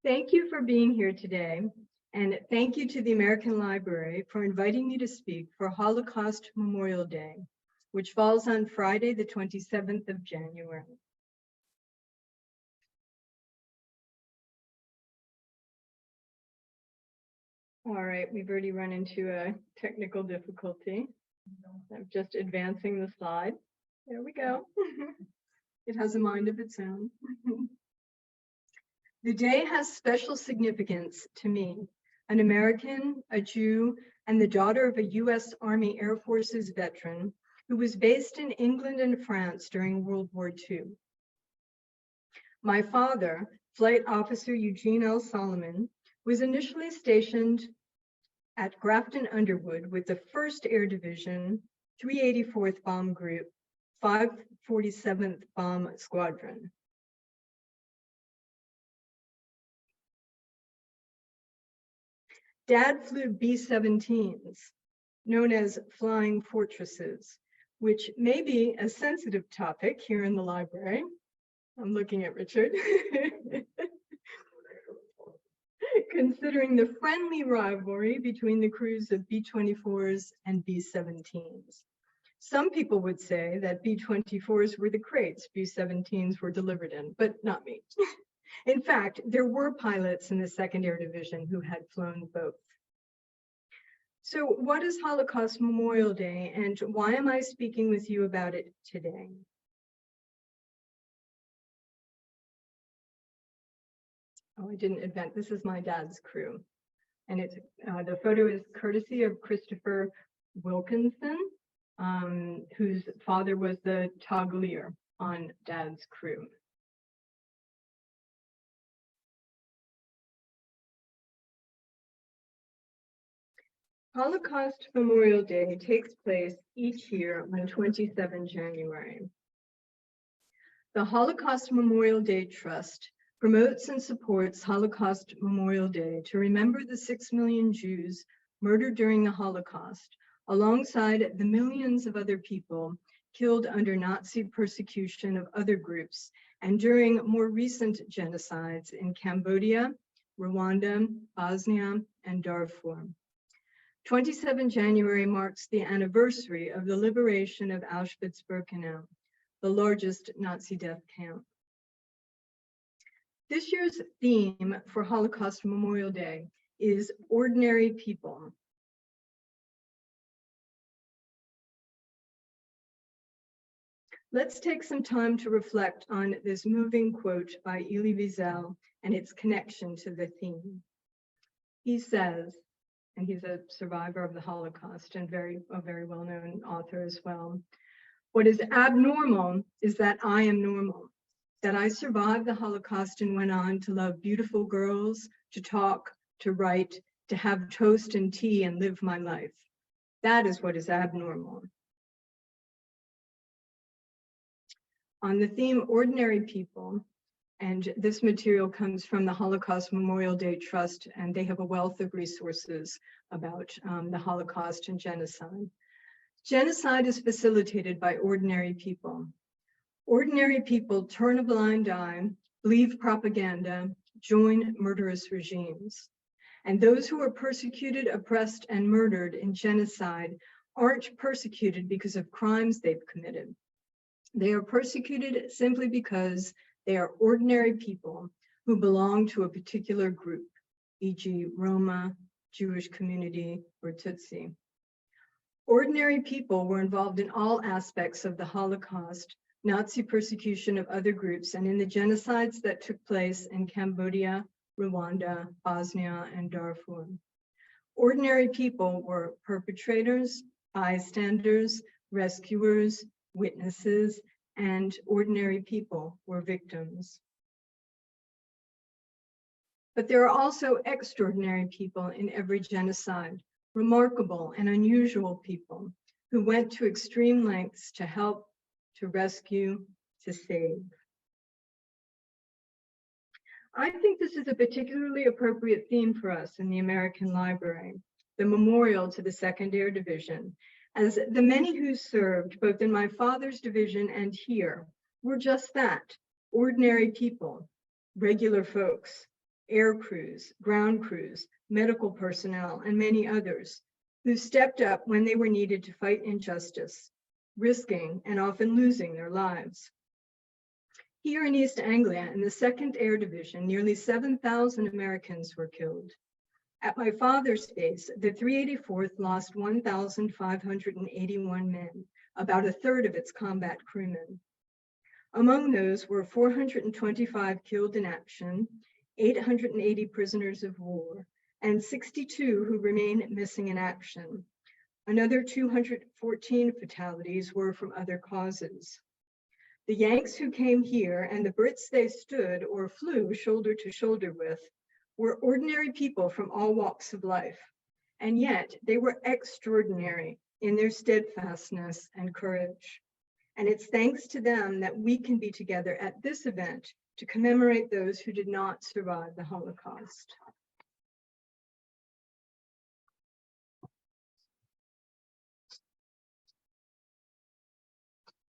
Thank you for being here today, and thank you to the American Library for inviting me to speak for Holocaust Memorial Day, which falls on Friday, the 27th of January. All right, we've already run into a technical difficulty. I'm just advancing the slide. There we go. It has a mind of its own. The day has special significance to me, an American, a Jew, and the daughter of a U.S. Army Air Forces veteran who was based in England and France during World War II. My father, Flight Officer Eugene L. Solomon, was initially stationed at Grafton Underwood with the 1st Air Division, 384th Bomb Group, 547th Bomb Squadron. Dad flew B-17s, known as flying fortresses, which may be a sensitive topic here in the library. I'm looking at Richard. Considering the friendly rivalry between the crews of B-24s and B-17s. Some people would say that B-24s were the crates B-17s were delivered in, but not me. In fact, there were pilots in the 2nd Air Division who had flown both. So what is Holocaust Memorial Day, and why am I speaking with you about it today? Oh, I didn't invent, this is my dad's crew. And it's the photo is courtesy of Christopher Wilkinson, whose father was the toggler on Dad's crew. Holocaust Memorial Day takes place each year on 27 January. The Holocaust Memorial Day Trust promotes and supports Holocaust Memorial Day to remember the 6 million Jews murdered during the Holocaust, alongside the millions of other people killed under Nazi persecution of other groups and during more recent genocides in Cambodia, Rwanda, Bosnia, and Darfur. 27 January marks the anniversary of the liberation of Auschwitz-Birkenau, the largest Nazi death camp. This year's theme for Holocaust Memorial Day is ordinary people. Let's take some time to reflect on this moving quote by Elie Wiesel and its connection to the theme. He says, and he's a survivor of the Holocaust and a very well-known author as well, "What is abnormal is that I am normal, that I survived the Holocaust and went on to love beautiful girls, to talk, to write, to have toast and tea and live my life. That is what is abnormal." On the theme ordinary people, and this material comes from the Holocaust Memorial Day Trust, and they have a wealth of resources about the Holocaust and genocide. Genocide is facilitated by ordinary people. Ordinary people turn a blind eye, believe propaganda, join murderous regimes. And those who are persecuted, oppressed, and murdered in genocide aren't persecuted because of crimes they've committed. They are persecuted simply because they are ordinary people who belong to a particular group, e.g. Roma, Jewish community, or Tutsi. Ordinary people were involved in all aspects of the Holocaust, Nazi persecution of other groups, and in the genocides that took place in Cambodia, Rwanda, Bosnia, and Darfur. Ordinary people were perpetrators, bystanders, rescuers, witnesses, and ordinary people were victims. But there are also extraordinary people in every genocide, remarkable and unusual people who went to extreme lengths to help, to rescue, to save. I think this is a particularly appropriate theme for us in the American Library, the memorial to the 2nd Air Division, as the many who served both in my father's division and here were just that, ordinary people, regular folks, air crews, ground crews, medical personnel, and many others who stepped up when they were needed to fight injustice, risking and often losing their lives. Here in East Anglia, in the 2nd Air Division, nearly 7,000 Americans were killed. At my father's base, the 384th lost 1,581 men, about a third of its combat crewmen. Among those were 425 killed in action, 880 prisoners of war, and 62 who remain missing in action. Another 214 fatalities were from other causes. The Yanks who came here and the Brits they stood or flew shoulder to shoulder with were ordinary people from all walks of life, and yet they were extraordinary in their steadfastness and courage. And it's thanks to them that we can be together at this event to commemorate those who did not survive the Holocaust.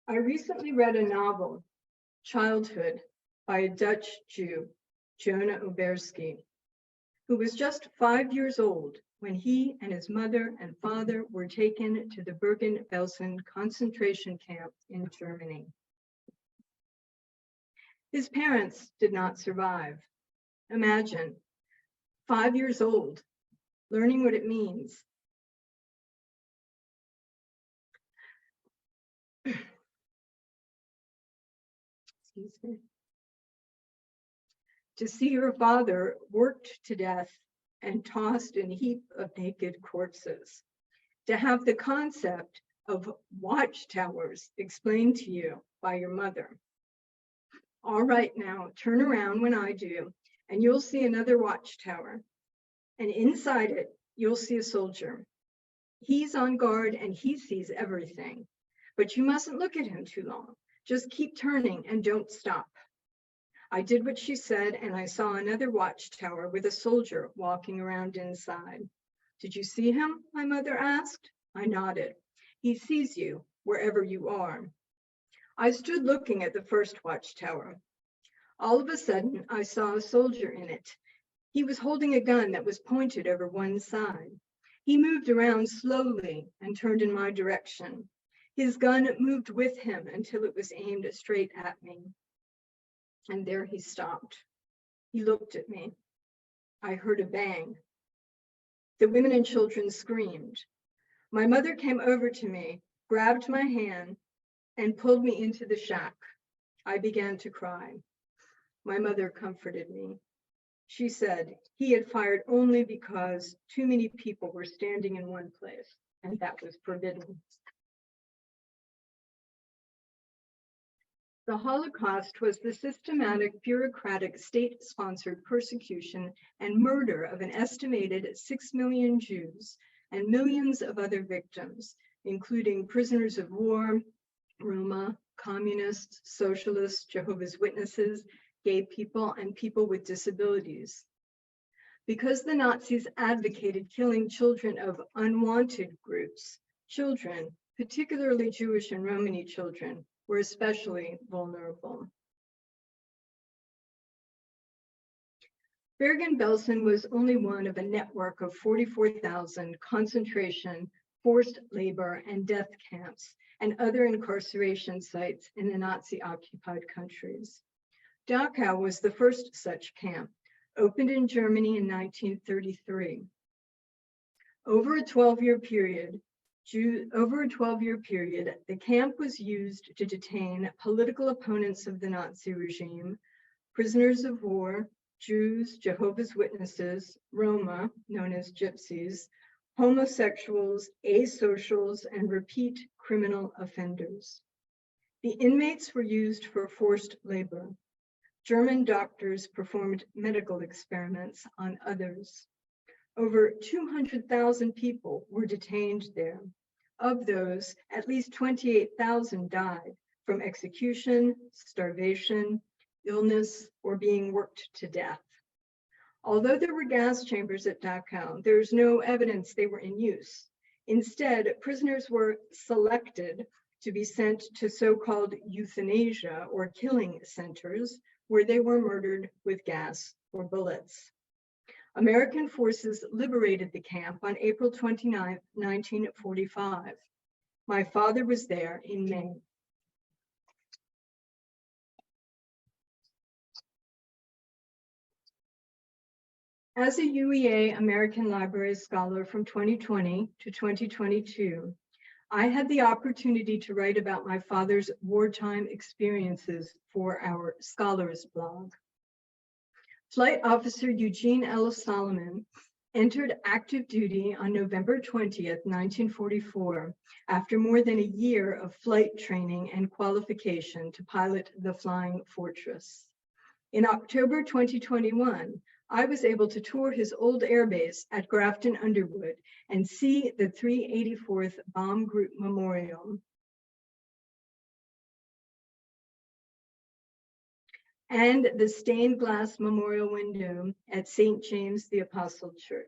I recently read a novel, Childhood, by a Dutch Jew, Jonah Oberski, who was just 5 years old when he and his mother and father were taken to the Bergen-Belsen concentration camp in Germany. His parents did not survive. Imagine, 5 years old, learning what it means. Excuse me. To see your father worked to death and tossed in a heap of naked corpses. To have the concept of watchtowers explained to you by your mother. All right, now turn around when I do, and you'll see another watchtower. And inside it, you'll see a soldier. He's on guard and he sees everything, but you mustn't look at him too long. Just keep turning and don't stop. I did what she said, and I saw another watchtower with a soldier walking around inside. Did you see him? My mother asked. I nodded. He sees you wherever you are. I stood looking at the first watchtower. All of a sudden, I saw a soldier in it. He was holding a gun that was pointed over one side. He moved around slowly and turned in my direction. His gun moved with him until it was aimed straight at me. And there he stopped. He looked at me. I heard a bang. The women and children screamed. My mother came over to me, grabbed my hand, and pulled me into the shack. I began to cry. My mother comforted me. She said he had fired only because too many people were standing in one place, and that was forbidden. The Holocaust was the systematic, bureaucratic, state-sponsored persecution and murder of an estimated 6 million Jews and millions of other victims, including prisoners of war, Roma, communists, socialists, Jehovah's Witnesses, gay people, and people with disabilities. Because the Nazis advocated killing children of unwanted groups, children, particularly Jewish and Romani children, were especially vulnerable. Bergen-Belsen was only one of a network of 44,000 concentration, forced labor, and death camps, and other incarceration sites in the Nazi-occupied countries. Dachau was the first such camp, opened in Germany in 1933. Over a 12-year period, the camp was used to detain political opponents of the Nazi regime, prisoners of war, Jews, Jehovah's Witnesses, Roma, known as gypsies, homosexuals, asocials, and repeat criminal offenders. The inmates were used for forced labor. German doctors performed medical experiments on others. Over 200,000 people were detained there. Of those, at least 28,000 died from execution, starvation, illness, or being worked to death. Although there were gas chambers at Dachau, there is no evidence they were in use. Instead, prisoners were selected to be sent to so-called euthanasia or killing centers, where they were murdered with gas for bullets. American forces liberated the camp on April 29, 1945. My father was there in May. As a UEA American Library Scholar from 2020 to 2022, I had the opportunity to write about my father's wartime experiences for our Scholars blog. Flight Officer Eugene L. Solomon entered active duty on November 20th, 1944, after more than a year of flight training and qualification to pilot the Flying Fortress. In October 2021, I was able to tour his old airbase at Grafton Underwood and see the 384th Bomb Group Memorial and the stained glass memorial window at St. James the Apostle Church.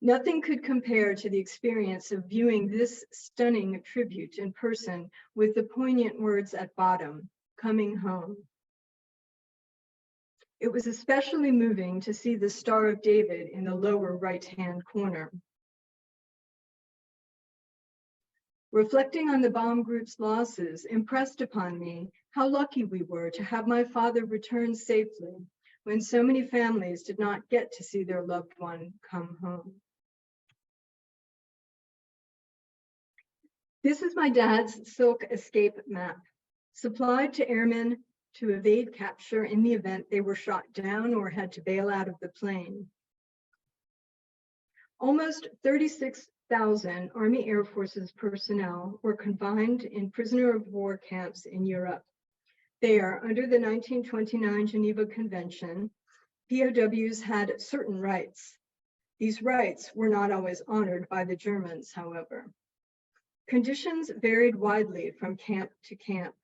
Nothing could compare to the experience of viewing this stunning tribute in person with the poignant words at bottom, "Coming home." It was especially moving to see the Star of David in the lower right-hand corner. Reflecting on the bomb group's losses impressed upon me how lucky we were to have my father return safely when so many families did not get to see their loved one come home. This is my dad's silk escape map, supplied to airmen to evade capture in the event they were shot down or had to bail out of the plane. Almost 36,000 Army Air Forces personnel were confined in prisoner of war camps in Europe. There, under the 1929 Geneva Convention, POWs had certain rights. These rights were not always honored by the Germans, however. Conditions varied widely from camp to camp.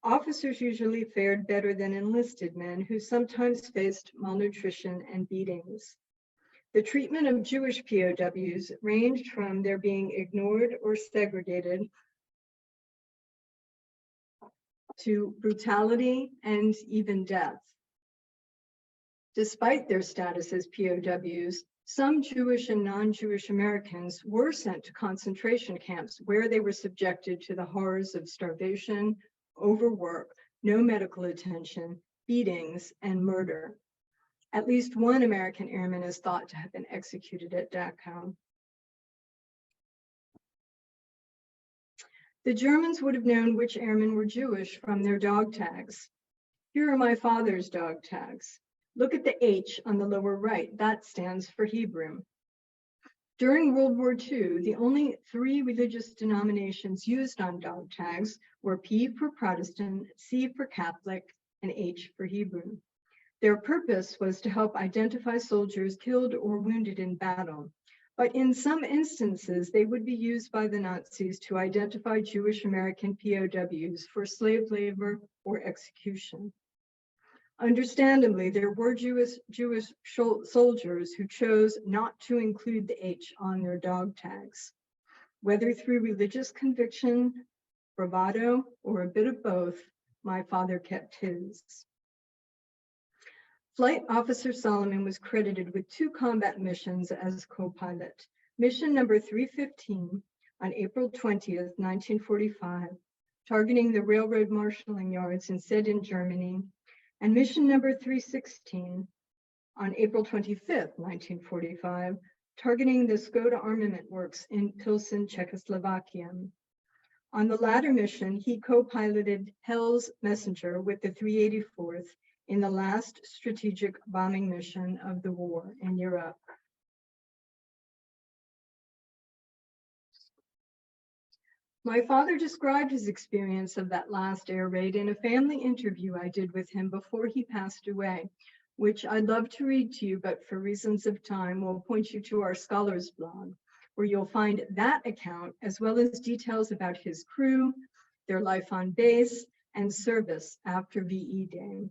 Officers usually fared better than enlisted men who sometimes faced malnutrition and beatings. The treatment of Jewish POWs ranged from their being ignored or segregated to brutality and even death. Despite their status as POWs, some Jewish and non-Jewish Americans were sent to concentration camps where they were subjected to the horrors of starvation, overwork, no medical attention, beatings, and murder. At least one American airman is thought to have been executed at Dachau. The Germans would have known which airmen were Jewish from their dog tags. Here are my father's dog tags. Look at the H on the lower right. That stands for Hebrew. During World War II, the only 3 religious denominations used on dog tags were P for Protestant, C for Catholic, and H for Hebrew. Their purpose was to help identify soldiers killed or wounded in battle, but in some instances, they would be used by the Nazis to identify Jewish American POWs for slave labor or execution. Understandably, there were Jewish soldiers who chose not to include the H on their dog tags. Whether through religious conviction, bravado, or a bit of both, my father kept his. Flight Officer Solomon was credited with 2 combat missions as co-pilot. Mission number 315 on April 20th, 1945, targeting the railroad marshalling yards in Sedan, Germany, and mission number 316 on April 25th, 1945, targeting the Skoda Armament Works in Pilsen, Czechoslovakia. On the latter mission, he co-piloted Hell's Messenger with the 384th in the last strategic bombing mission of the war in Europe. My father described his experience of that last air raid in a family interview I did with him before he passed away, which I'd love to read to you, but for reasons of time, we'll point you to our Scholars blog, where you'll find that account, as well as details about his crew, their life on base, and service after VE Day.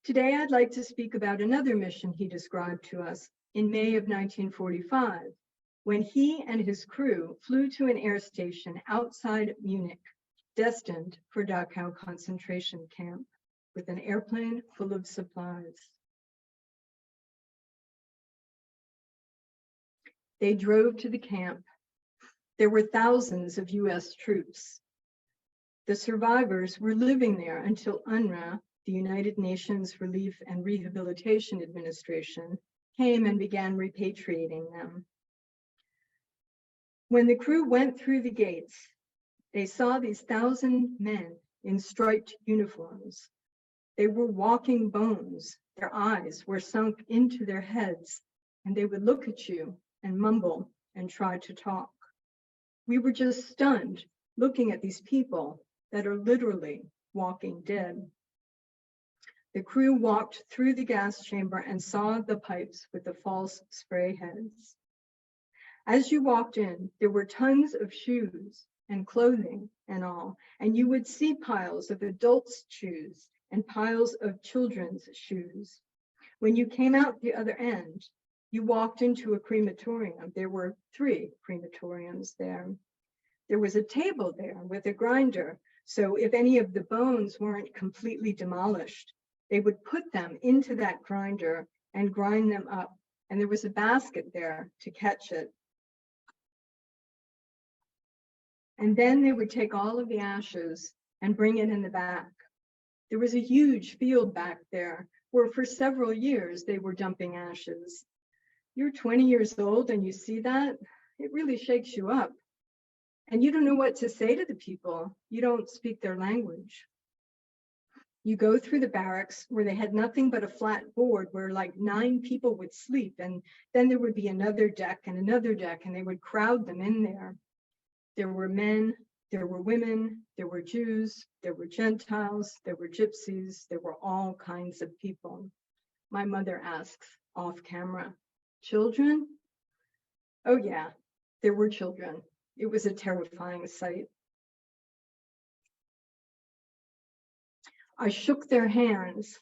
Today, I'd like to speak about another mission he described to us in May of 1945, when he and his crew flew to an air station outside Munich destined for Dachau concentration camp with an airplane full of supplies. They drove to the camp. There were thousands of US troops. The survivors were living there until UNRWA, the United Nations Relief and Rehabilitation Administration, came and began repatriating them. When the crew went through the gates, they saw these 1,000 men in striped uniforms. They were walking bones. Their eyes were sunk into their heads, and they would look at you and mumble and try to talk. We were just stunned looking at these people that are literally walking dead. The crew walked through the gas chamber and saw the pipes with the false spray heads. As you walked in, there were tons of shoes and clothing and all, and you would see piles of adults' shoes and piles of children's shoes. When you came out the other end, you walked into a crematorium. There were 3 crematoriums there. There was a table there with a grinder, so if any of the bones weren't completely demolished, they would put them into that grinder and grind them up, and there was a basket there to catch it. And then they would take all of the ashes and bring it in the back. There was a huge field back there where for several years they were dumping ashes. You're 20 years old and you see that, it really shakes you up. And you don't know what to say to the people. You don't speak their language. You go through the barracks where they had nothing but a flat board where like 9 people would sleep, and then there would be another deck, and they would crowd them in there. There were men, there were women, there were Jews, there were Gentiles, there were gypsies, there were all kinds of people. My mother asks off camera, children? Oh yeah, there were children. It was a terrifying sight. I shook their hands,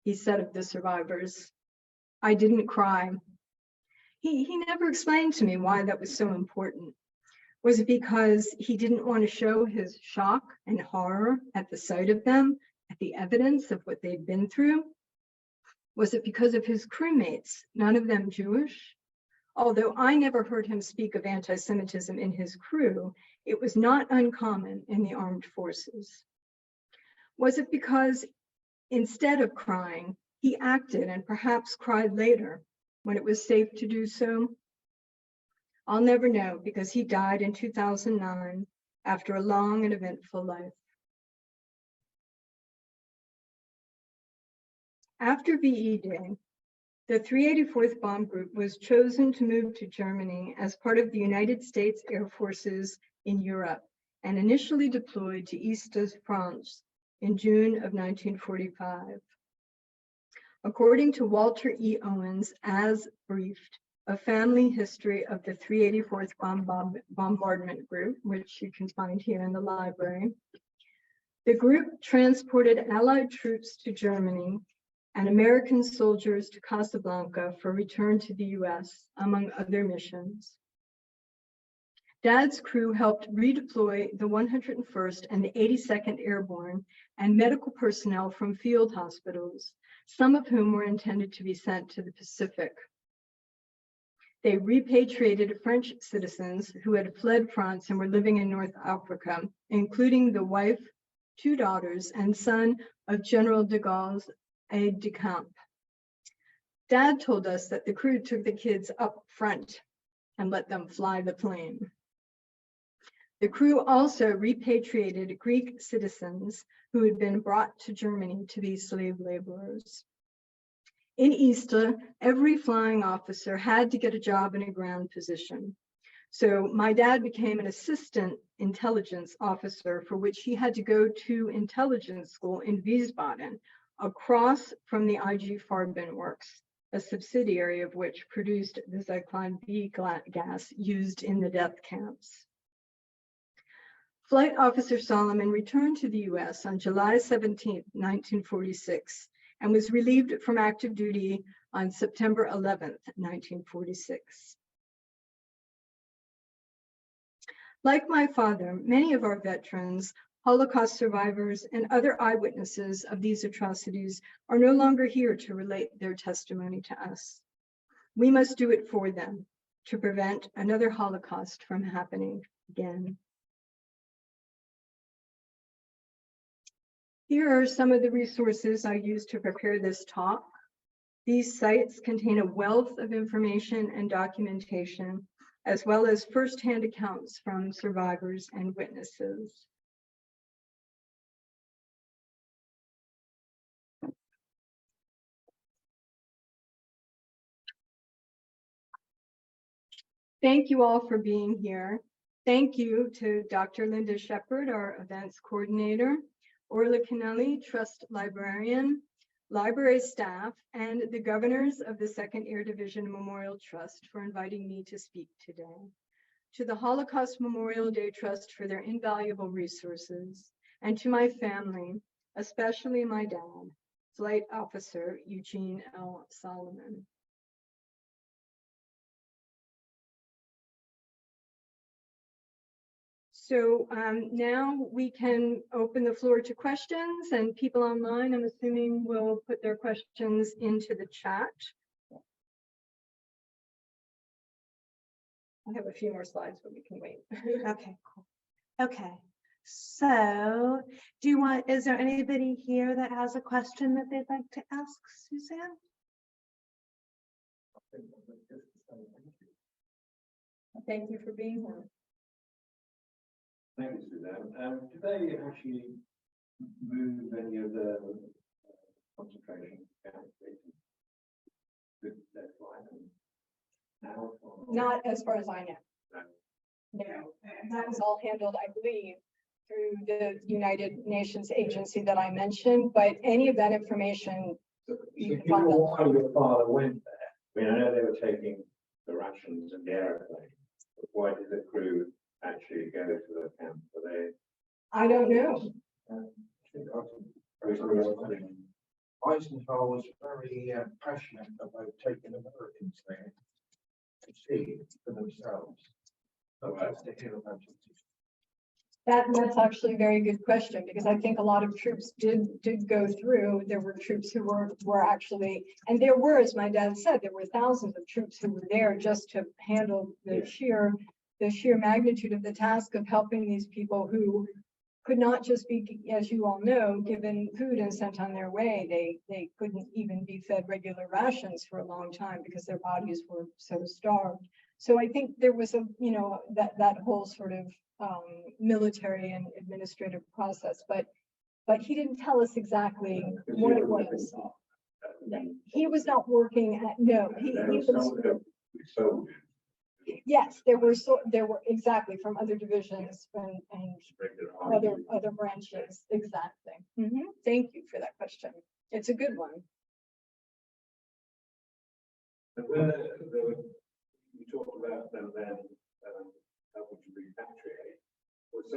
he said of the survivors. I didn't cry. He never explained to me why that was so important. Was it because he didn't want to show his shock and horror at the sight of them, at the evidence of what they'd been through? Was it because of his crewmates, none of them Jewish? Although I never heard him speak of anti-Semitism in his crew, it was not uncommon in the armed forces. Was it because instead of crying, he acted and perhaps cried later when it was safe to do so? I'll never know, because he died in 2009 after a long and eventful life. After VE Day, the 384th Bomb Group was chosen to move to Germany as part of the United States Air Forces in Europe and initially deployed to East of France in June of 1945. According to Walter E. Owens, as briefed, A Family History of the 384th Bombardment Group, which you can find here in the library, the group transported Allied troops to Germany and American soldiers to Casablanca for return to the US, among other missions. Dad's crew helped redeploy the 101st and the 82nd Airborne and medical personnel from field hospitals, some of whom were intended to be sent to the Pacific. They repatriated French citizens who had fled France and were living in North Africa, including the wife, 2 daughters, and son of General de Gaulle's aide-de-camp. Dad told us that the crew took the kids up front and let them fly the plane. The crew also repatriated Greek citizens who had been brought to Germany to be slave laborers. In Easter, every flying officer had to get a job in a ground position. So my dad became an assistant intelligence officer, for which he had to go to intelligence school in Wiesbaden, across from the IG Farben works, a subsidiary of which produced the Zyklon B gas used in the death camps. Flight Officer Solomon returned to the US on July 17, 1946, and was relieved from active duty on September 11, 1946. Like my father, many of our veterans Holocaust survivors and other eyewitnesses of these atrocities are no longer here to relate their testimony to us. We must do it for them to prevent another Holocaust from happening again. Here are some of the resources I used to prepare this talk. These sites contain a wealth of information and documentation, as well as firsthand accounts from survivors and witnesses. Thank you all for being here. Thank you to Dr. Linda Shepard, our events coordinator, Orla Kennelly, trust librarian, library staff, and the governors of the 2nd Air Division Memorial Trust for inviting me to speak today. To the Holocaust Memorial Day Trust for their invaluable resources, and to my family, especially my dad, Flight Officer Eugene L. Solomon. So now we can open the floor to questions, and people online, I'm assuming, will put their questions into the chat. I have a few more slides, but we can wait. Okay, cool. Okay, so is there anybody here that has a question that they'd like to ask Suzanne? Thank you for being here. Thank you, Suzanne. Did they actually move any of the concentration camps to their flight now? Not as far as I know. No. No, that was all handled, I believe, through the United Nations agency that I mentioned, but any of that information. So you know why your father went there? I mean, I know they were taking the rations and the airplane, but why did the crew actually go to the camp? Were they? I don't know. Eisenhower was very passionate about taking Americans there to see for themselves. So that's to hear about it. That's actually a very good question, because I think a lot of troops did go through. There were troops who were actually, and there were, as my dad said, there were thousands of troops who were there just to handle the sheer magnitude of the task of helping these people who could not just be, as you all know, given food and sent on their way. They couldn't even be fed regular rations for a long time because their bodies were so starved. So I think there was that whole sort of military and administrative process, but he didn't tell us exactly what it was. He was not working at, no, he was. Yes, there were exactly from other divisions and other branches. Exactly. Thank you for that question. It's a good one. And when you talked about them then, helping to repatriate, was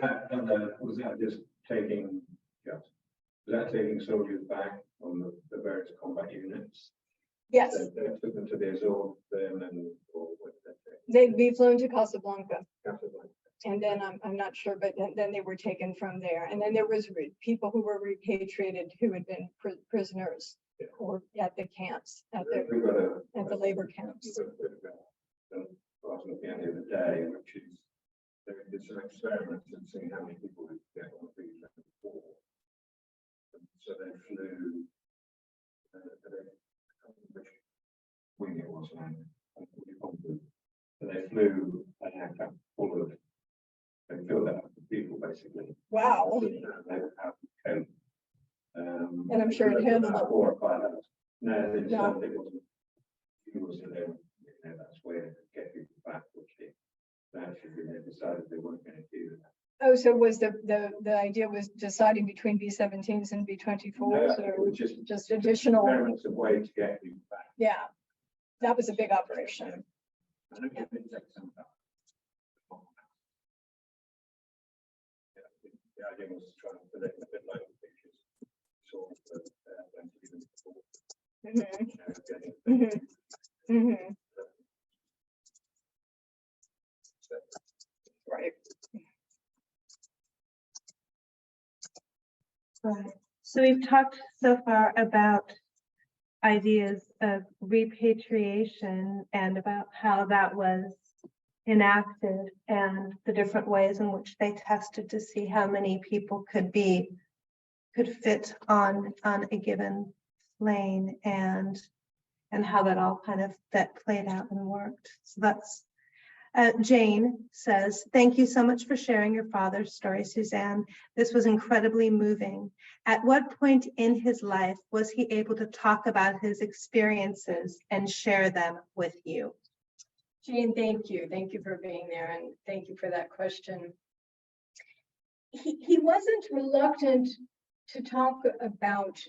that just taking soldiers back on the various combat units? Yes. They took them to the Azores then, and or what did They'd be flown to Casablanca. Casablanca. And then I'm not sure, but then they were taken from there. And then there was people who were repatriated who had been prisoners or at the camps, at the labor camps. I was looking at the other day, which is they did some experiments and seeing how many people would get on the beach before. So they flew. Which wing it was, so they flew an aircraft full of. They filled it up with people basically. Wow. They would have to cope. And I'm sure it handled about it. 4 or 5 hours. No, it No. wasn't. It was that's where to get people back, which they actually decided they weren't going to do that. Oh, so was the idea was deciding between B-17s and B-24s, No, it or was just additional? experiments of way to get people back. Yeah, that was a big operation. I think it did take some time. The idea was to try and put it a bit like the pictures. So Right. So we've talked so far about ideas of repatriation and about how that was enacted and the different ways in which they tested to see how many people could fit on a given plane, and how that all kind of played out and worked. So that's Jane says, thank you so much for sharing your father's story, Suzanne. This was incredibly moving. At what point in his life was he able to talk about his experiences and share them with you? Jane, thank you. Thank you for being there, and thank you for that question. He wasn't reluctant to talk about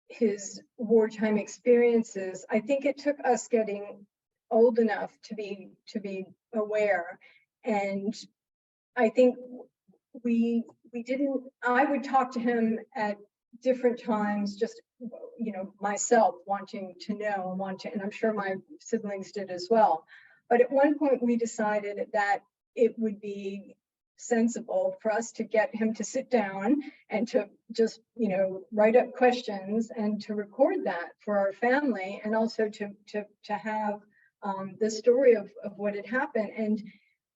his wartime experiences. I think it took us getting old enough to be aware, and I think we didn't. I would talk to him at different times, just myself wanting to know, and I'm sure my siblings did as well. But at one point we decided that it would be sensible for us to get him to sit down and to just write up questions and to record that for our family, and also to have the story of what had happened. And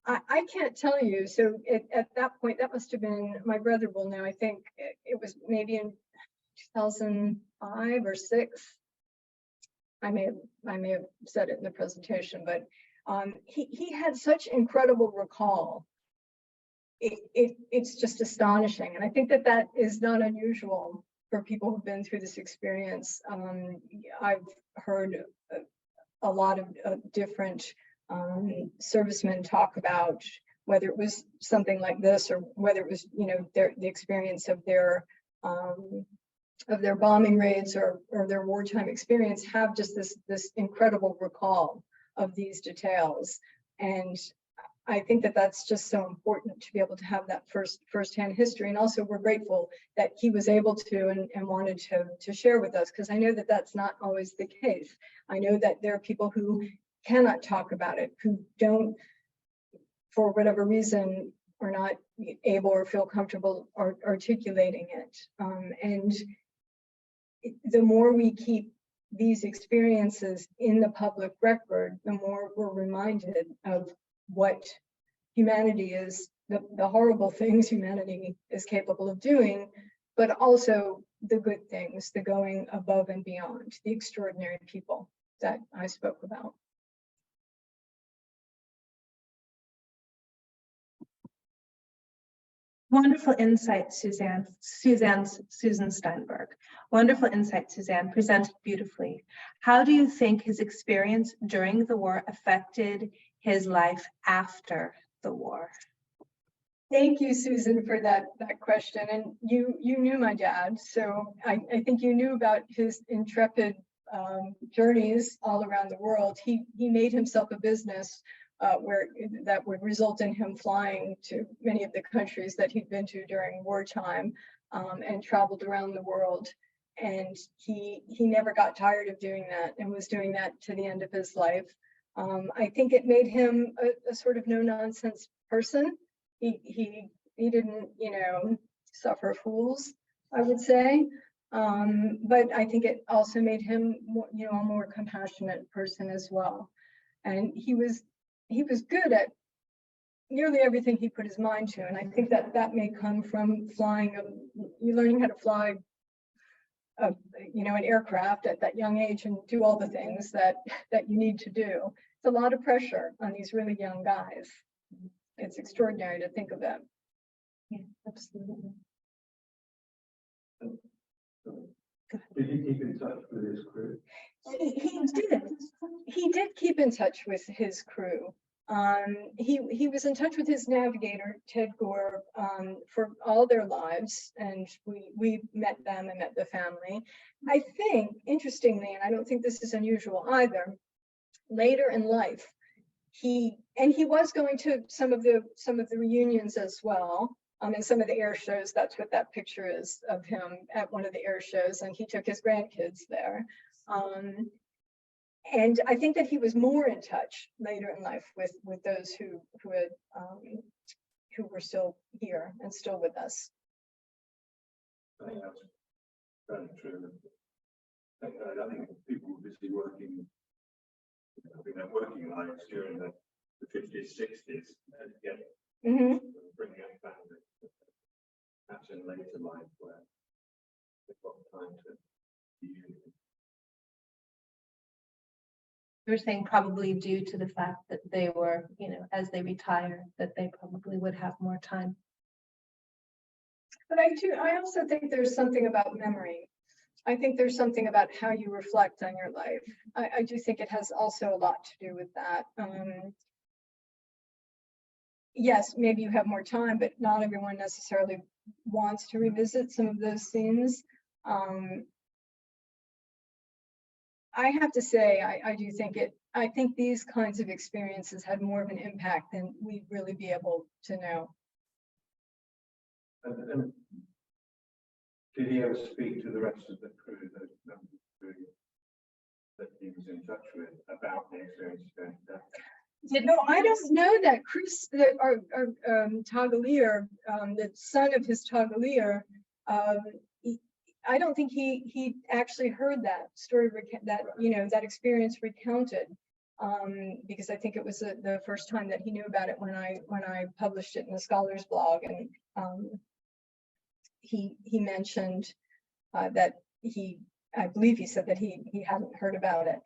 I can't tell you, so at that point, that must have been, my brother will know, I think it was maybe in 2005 or 6. I may have said it in the presentation, but he had such incredible recall. It's just astonishing, and I think that is not unusual for people who've been through this experience. I've heard a lot of different servicemen talk about whether it was something like this or whether it was the experience of their bombing raids or their wartime experience, have just this incredible recall of these details. And I think that's just so important to be able to have that firsthand history. And also we're grateful that he was able to and wanted to share with us, because I know that that's not always the case. I know that there are people who cannot talk about it, who don't, for whatever reason, are not able or feel comfortable articulating it. And the more we keep these experiences in the public record, the more we're reminded of what humanity is, the horrible things humanity is capable of doing, but also the good things, the going above and beyond, the extraordinary people that I spoke about. Wonderful insight, Susan Steinberg. Wonderful insight, Suzanne, presented beautifully. How do you think his experience during the war affected his life after the war? Thank you, Susan, for that question. And you knew my dad, so I think you knew about his intrepid journeys all around the world. He made himself a business where that would result in him flying to many of the countries that he'd been to during wartime, and traveled around the world. And he never got tired of doing that, and was doing that to the end of his life. I think it made him a sort of no-nonsense person. He didn't, suffer fools, I would say. But I think it also made him, a more compassionate person as well. And he was good at nearly everything he put his mind to. And I think that may come from flying, you learning how to fly, an aircraft at that young age and do all the things that you need to do. It's a lot of pressure on these really young guys. It's extraordinary to think of that. Yeah, absolutely. Did he keep in touch with his crew? He did keep in touch with his crew. He was in touch with his navigator, Ted Gore, for all their lives, and we met them and met the family. I think, interestingly, and I don't think this is unusual either, later in life, he was going to some of the reunions as well, and some of the air shows. That's what that picture is of him at one of the air shows, and he took his grandkids there. And I think that he was more in touch later in life with those who were still here and still with us. very true. I think people were busy working, having their working lives during the 50s, 60s, and get bringing up families. Perhaps in later life where they've got time to use it. You're saying probably due to the fact that they were, you know, as they retire, that they probably would have more time. But I also think there's something about memory. I think there's something about how you reflect on your life. I do think it has also a lot to do with that. Yes, maybe you have more time, but not everyone necessarily wants to revisit some of those scenes. I have to say, I do think I think these kinds of experiences had more of an impact than we'd really be able to know. And did he ever speak to the rest of the crew, those members of the crew that he was in touch with about the experience going down? No, I don't know that Chris, our Togolier, the son of his Togolier, I don't think he actually heard that story, that experience recounted, because I think it was the first time that he knew about it when I published it in the Scholars blog, and he mentioned that I believe he said that he hadn't heard about it.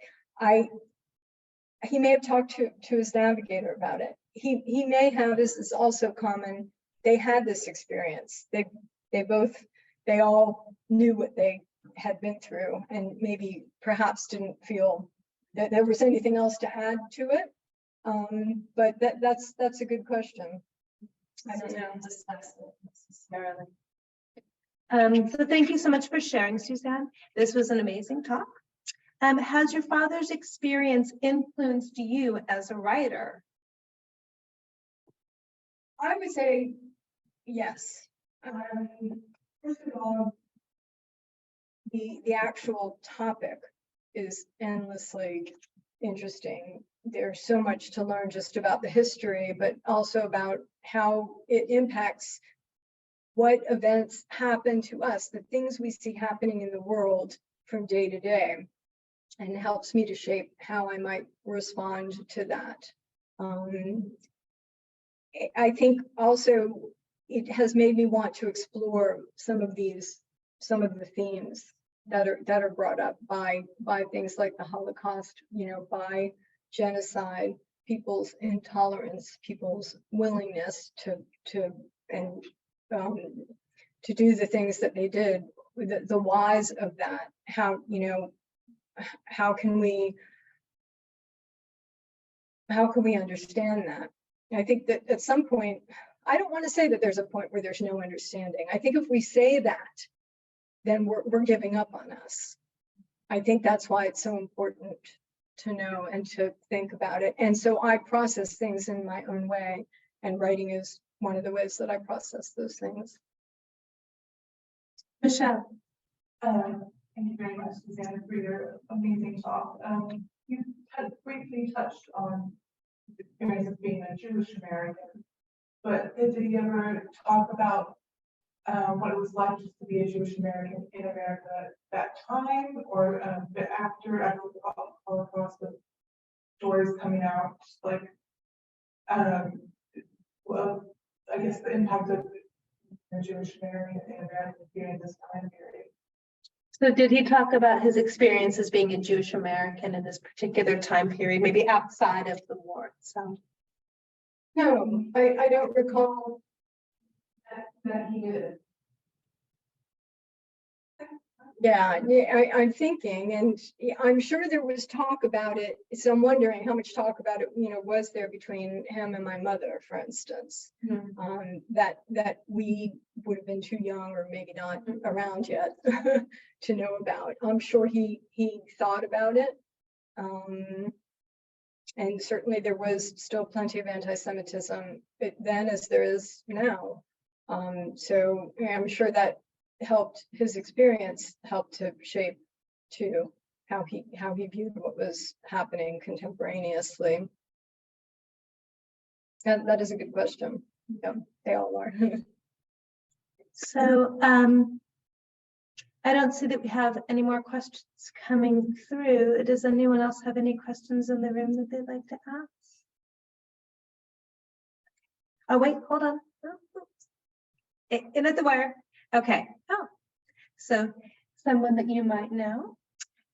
He may have talked to his navigator about it. He may have. This is also common. They had this experience. They all knew what they had been through, and maybe perhaps didn't feel that there was anything else to add to it. But that's a good question. I don't know. Necessarily. So thank you so much for sharing, Suzanne. This was an amazing talk. Has your father's experience influenced you as a writer? I would say yes. First of all, the actual topic is endlessly interesting. There's so much to learn just about the history, but also about how it impacts what events happen to us, the things we see happening in the world from day to day, and helps me to shape how I might respond to that. I think also it has made me want to explore some of the themes that are brought up by things like the Holocaust, by genocide, people's intolerance, people's willingness to do the things that they did, the whys of that. How can we understand that? I think that at some point, I don't want to say that there's a point where there's no understanding. I think if we say that, then we're giving up on us. I think that's why it's so important to know and to think about it. And so I process things in my own way, and writing is one of the ways that I process those things. Michelle. Thank you very much, Suzanne, for your amazing talk. You had briefly touched on the experience of being a Jewish American, but did you ever talk about what it was like just to be a Jewish American in America at that time, or a bit after the Holocaust, with stories coming out, like, well, I guess the impact of a Jewish American in America during this time period? So did he talk about his experience as being a Jewish American in this particular time period, maybe outside of the war itself? No, I don't recall That he did. Yeah, I'm thinking, and I'm sure there was talk about it. So I'm wondering how much talk about it, was there between him and my mother, for instance, that we would have been too young or maybe not around yet to know about. I'm sure he thought about it. And certainly there was still plenty of anti-Semitism then as there is now. So I'm sure that his experience helped to shape too how he viewed what was happening contemporaneously. And that is a good question. Yeah, they all are. So I don't see that we have any more questions coming through. Does anyone else have any questions in the room that they'd like to ask? Oh, wait, hold on. In at the wire. Okay. Oh, so someone that you might know.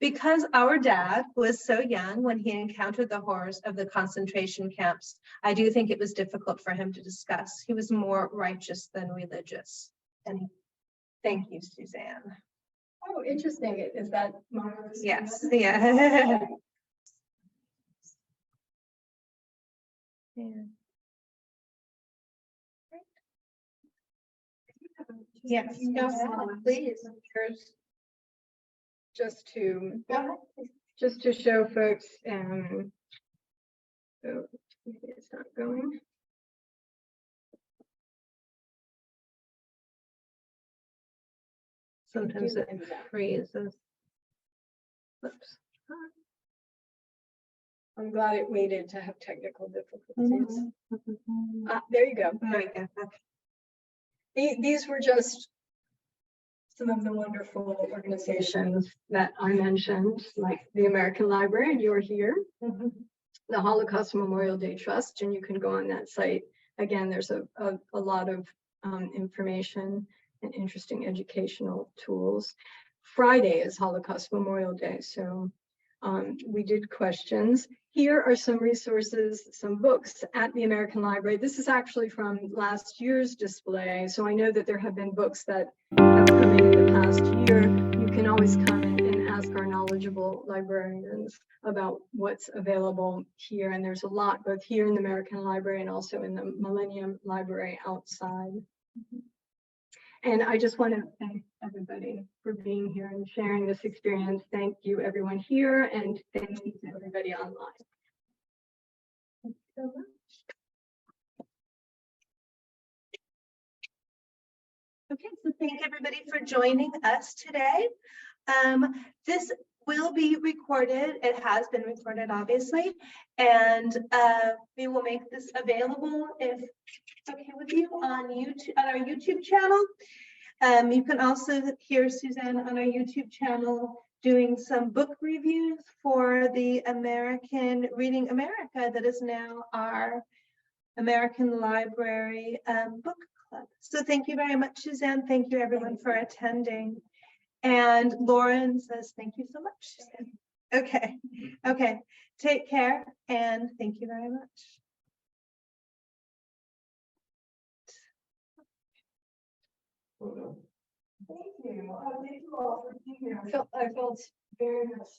Because our dad was so young when he encountered the horrors of the concentration camps, I do think it was difficult for him to discuss. He was more righteous than religious. And thank you, Suzanne. Oh, interesting. Is that? Yes, yeah. Yeah. Yes, No, please. Here's just to show folks, so maybe it's not going. Sometimes it freezes. Oops. I'm glad it waited to have technical difficulties. There you go. There we go. These were just some of the wonderful organizations that I mentioned, like the American Library, and you're here, the Holocaust Memorial Day Trust, and you can go on that site. Again, there's a lot of information and interesting educational tools. Friday is Holocaust Memorial Day, so we did questions. Here are some resources, some books at the American Library. This is actually from last year's display, so I know that there have been books that have come in the past year. You can always come and ask our knowledgeable librarians about what's available here, and there's a lot both here in the American Library and also in the Millennium Library outside. And I just want to thank everybody for being here and sharing this experience. Thank you, everyone here, and thank you to everybody online. Thank you so much. Okay, so thank everybody for joining us today. This will be recorded. It has been recorded, obviously, and we will make this available, if it's okay with you, on YouTube, on our YouTube channel. You can also hear Suzanne on our YouTube channel doing some book reviews for the American Reading America, that is now our American Library book club. So thank you very much, Suzanne. Thank you, everyone, for attending. And Lauren says thank you so much, Suzanne. Okay, okay. Take care, and thank you very much. Thank you. Thank you all for being here. I felt very much